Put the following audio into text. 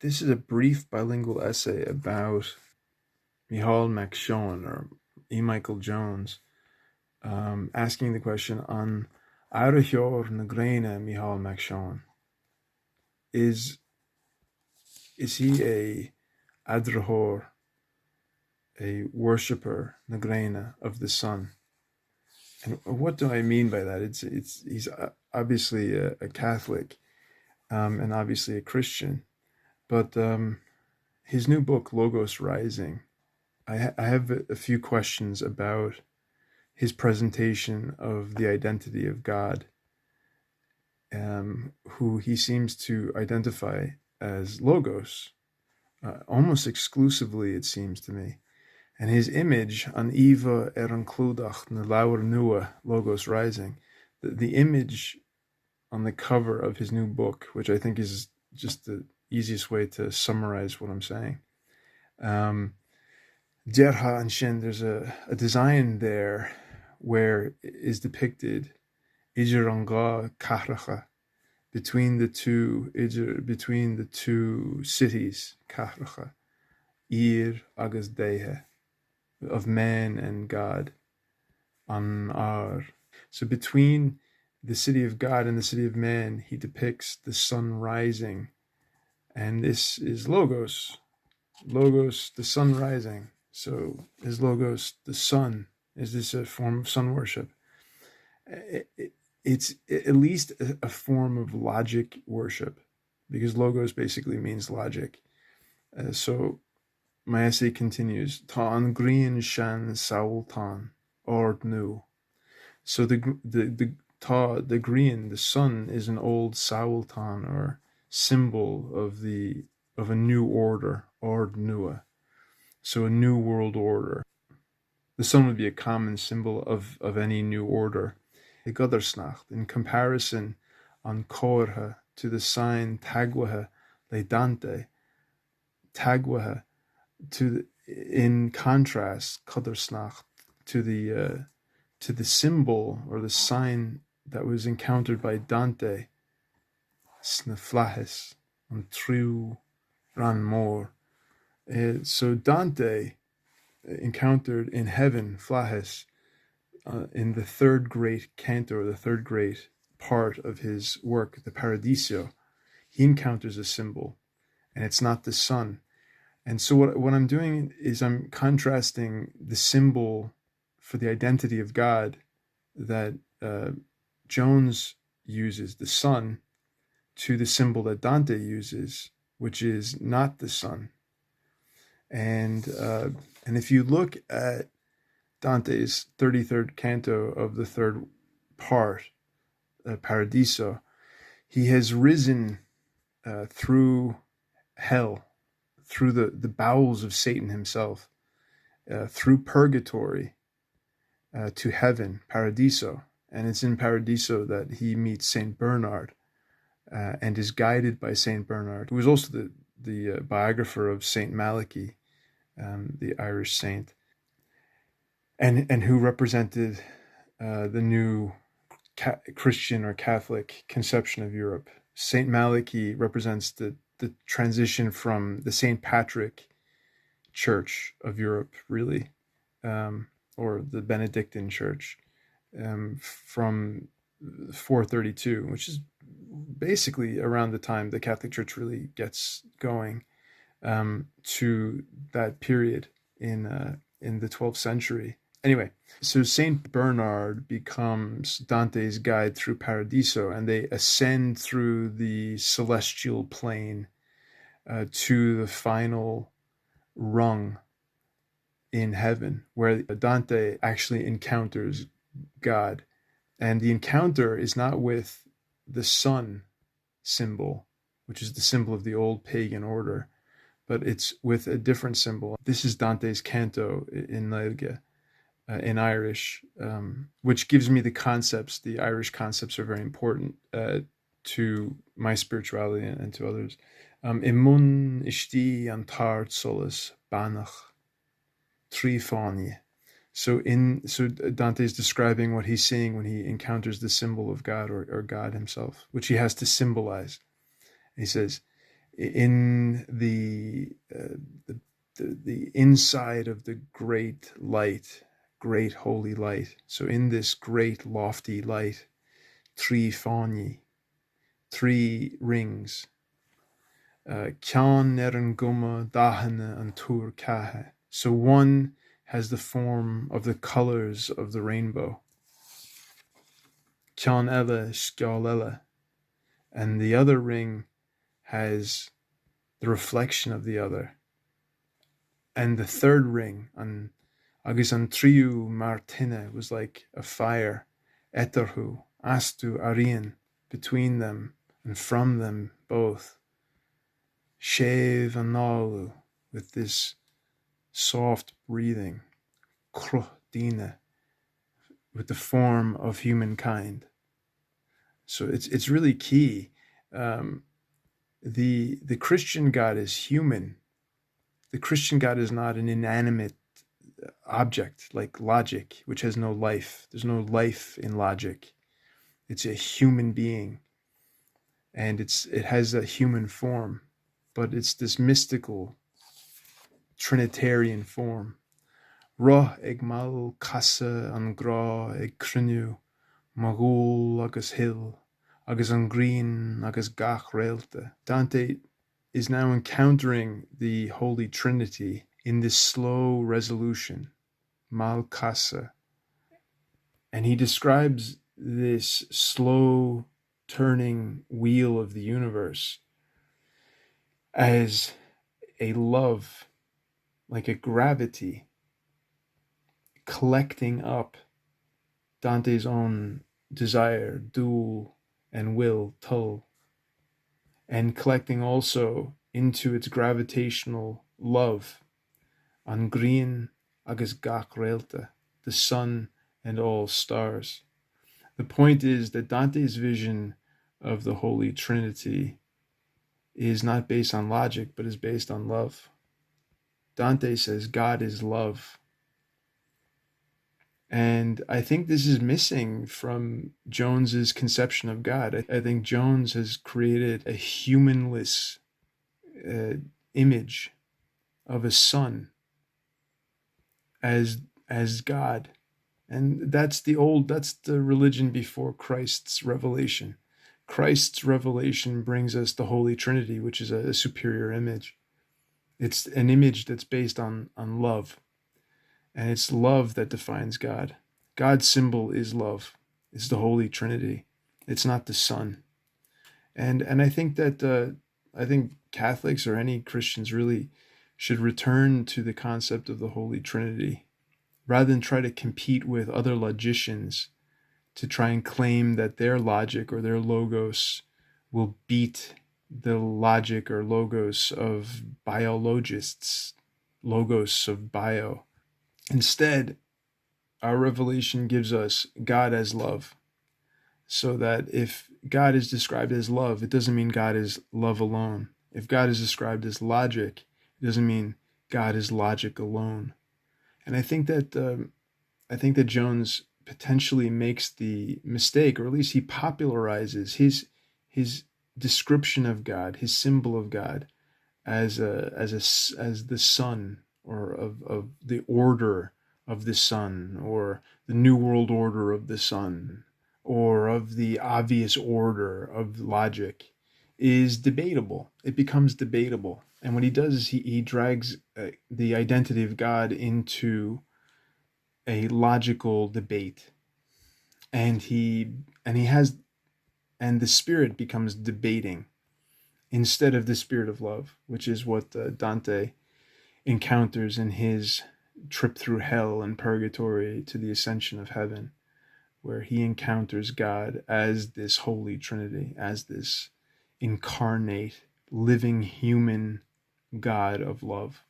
This is a brief bilingual essay about Micheál Mac Sean, or E. Michael Jones, asking the question on Airitheoir na Gréine Micheál Mac Sean. Is he a adrahor, a worshipper na Gréine of the sun? And what do I mean by that? He's obviously a Catholic, and obviously a Christian, but his new book, Logos Rising, I have a few questions about his presentation of the identity of God, who he seems to identify as Logos, almost exclusively, it seems to me. And his image on Eva an Clúdach na Lawer Nua, Logos Rising, the image on the cover of his new book, which I think is just the easiest way to summarize what I'm saying. Derha and Shin, there's a design there where is depicted Ijeranga Kahracha, between the two cities, Kahracha, Ir agus Dehe, of man and God, Anar. So between the city of God and the city of man, he depicts the sun rising, and this is Logos, the sun rising. So is Logos the sun? Is this a form of sun worship? It's at least a form of logic worship, because Logos basically means logic. So my essay continues. Ta an green shan saultan ord nu. So the green, the sun, is an old saultan, or symbol of a new order, ord nua. So a new world order. The sun would be a common symbol of any new order. The Godersnacht, in comparison, on Korha, to the sign Tagwaha le Dante, Tagwaha, in contrast, Godersnacht, to the symbol or the sign that was encountered by Dante, Sneflahes, on Triu Ran Mor. So Dante encountered in heaven, Flahes, in the third great canto, or the third great part of his work, the Paradiso, he encounters a symbol, and it's not the sun. And so what I'm doing is I'm contrasting the symbol for the identity of God that Jones uses, the sun, to the symbol that Dante uses, which is not the sun. And if you look at Dante's 33rd canto of the third part, Paradiso, he has risen through hell, through the bowels of Satan himself, through purgatory to heaven, Paradiso. And it's in Paradiso that he meets Saint Bernard and is guided by Saint Bernard, who was also the biographer of Saint Malachy, the Irish saint, and who represented the new Christian or Catholic conception of Europe. Saint Malachy represents the transition from the Saint Patrick Church of Europe, really, or the Benedictine Church, from 432, which is basically around the time the Catholic Church really gets going, to that period in the 12th century. Anyway, so Saint Bernard becomes Dante's guide through Paradiso, and they ascend through the celestial plane to the final rung in heaven, where Dante actually encounters God. And the encounter is not with the sun symbol, which is the symbol of the old pagan order, but it's with a different symbol. This is Dante's canto in Nailge, in Irish, which gives me the concepts. The Irish concepts are very important to my spirituality and to others. Imun ishti an tart solis banach trifani. So Dante is describing what he's seeing when he encounters the symbol of God, or God himself, which he has to symbolize. He says, In the inside of the great light, great holy light. So in this great lofty light, tri fani, three rings. Kyan neren gumma dahane and tur kahe. So one has the form of the colors of the rainbow. Kyan ele skjalele. And the other ring has the reflection of the other. And the third ring, on agus an triu martine, was like a fire, eterhu, astu arian, between them and from them both. Shev and nalu, with this soft breathing, kruhdina, with the form of humankind. So it's really key. The Christian God is human. The Christian God is not an inanimate object like logic, which has no life. There's no life in logic. It's a human being, and it has a human form, but it's this mystical Trinitarian form. Roh ag mal kasa an gra ag crinu, magul agus hill, agus an green agus gach realte. Dante is now encountering the Holy Trinity in this slow resolution, mal kasa. And he describes this slow turning wheel of the universe as a love, like a gravity, collecting up Dante's own desire, dul, and will, tul, and collecting also into its gravitational love, an grian agus gach realte, the sun and all stars. The point is that Dante's vision of the Holy Trinity is not based on logic, but is based on love. Dante says God is love. And I think this is missing from Jones's conception of God. I think Jones has created a humanless image of a son as God. And that's the religion before Christ's revelation. Christ's revelation brings us the Holy Trinity, which is a superior image. It's an image that's based on love. And it's love that defines God. God's symbol is love. It's the Holy Trinity. It's not the Son. And I think that I think Catholics or any Christians really should return to the concept of the Holy Trinity, rather than try to compete with other logicians to try and claim that their logic or their logos will beat the logic or logos of biologists, logos of bio. Instead, our revelation gives us God as love, so that if God is described as love, it doesn't mean God is love alone. If God is described as logic, it doesn't mean God is logic alone. And I think that Jones potentially makes the mistake, or at least he popularizes his description of God, his symbol of God, as the sun, or of the order of the sun, or the New World Order of the sun, or of the obvious order of logic, is debatable. It becomes debatable. And what he does is he drags the identity of God into a logical debate. And the spirit becomes debating instead of the spirit of love, which is what Dante encounters in his trip through hell and purgatory to the ascension of heaven, where he encounters God as this Holy Trinity, as this incarnate, living human God of love.